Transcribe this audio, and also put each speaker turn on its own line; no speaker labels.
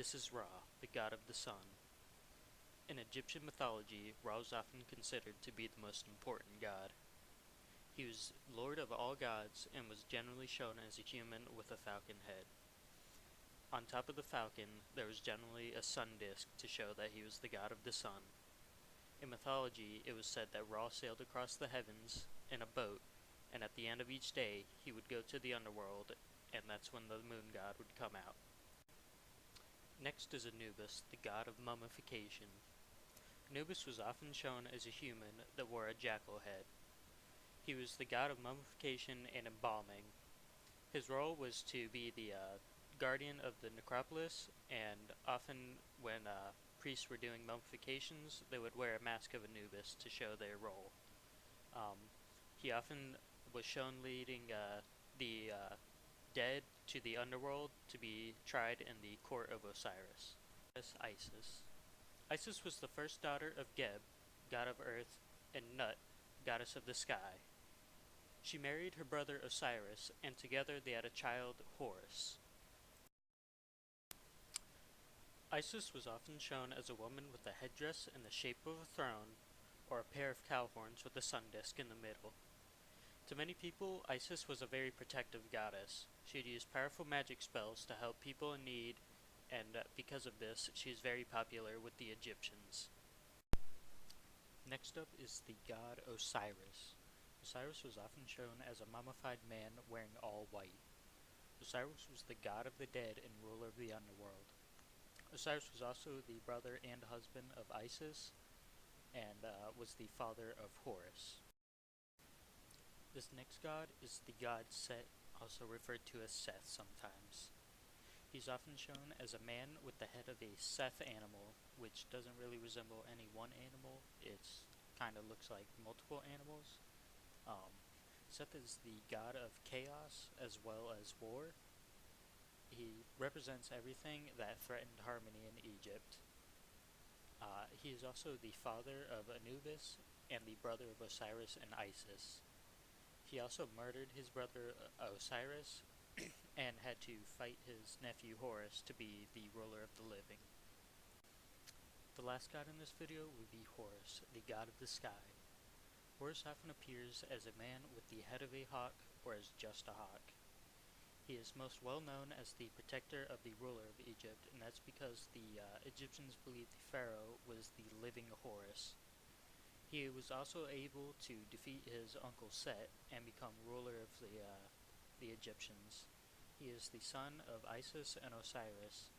This is Ra, the god of the sun. In Egyptian mythology, Ra is often considered to be the most important god. He was lord of all gods and was generally shown as a human with a falcon head. On top of the falcon, there was generally a sun disk to show that he was the god of the sun. In mythology, it was said that Ra sailed across the heavens in a boat, and at the end of each day, he would go to the underworld, and that's when the moon god would come out. Next is Anubis, the god of mummification. Anubis was often shown as a human that wore a jackal head. He was the god of mummification and embalming. His role was to be the guardian of the necropolis, and often when priests were doing mummifications, they would wear a mask of Anubis to show their role. He often was shown leading the dead to the underworld to be tried in the court of Osiris. Isis. Isis was the first daughter of Geb, god of earth, and Nut, goddess of the sky. She married her brother Osiris, and together they had a child, Horus. Isis was often shown as a woman with a headdress in the shape of a throne, or a pair of cow horns with a sun disk in the middle. To many people, Isis was a very protective goddess. She'd use powerful magic spells to help people in need, and because of this, she is very popular with the Egyptians. Next up is the god Osiris. Osiris was often shown as a mummified man wearing all white. Osiris was the god of the dead and ruler of the underworld. Osiris was also the brother and husband of Isis, and was the father of Horus. This next god is the god Set, also referred to as Seth sometimes. He's often shown as a man with the head of a Seth animal, which doesn't really resemble any one animal. It kind of looks like multiple animals. Seth is the god of chaos as well as war. He represents everything that threatened harmony in Egypt. He is also the father of Anubis and the brother of Osiris and Isis. He also murdered his brother Osiris and had to fight his nephew Horus to be the ruler of the living. The last god in this video would be Horus, the god of the sky. Horus often appears as a man with the head of a hawk or as just a hawk. He is most well known as the protector of the ruler of Egypt, and that's because the Egyptians believed the pharaoh was the living Horus. He was also able to defeat his uncle Set and become ruler of the Egyptians. He is the son of Isis and Osiris,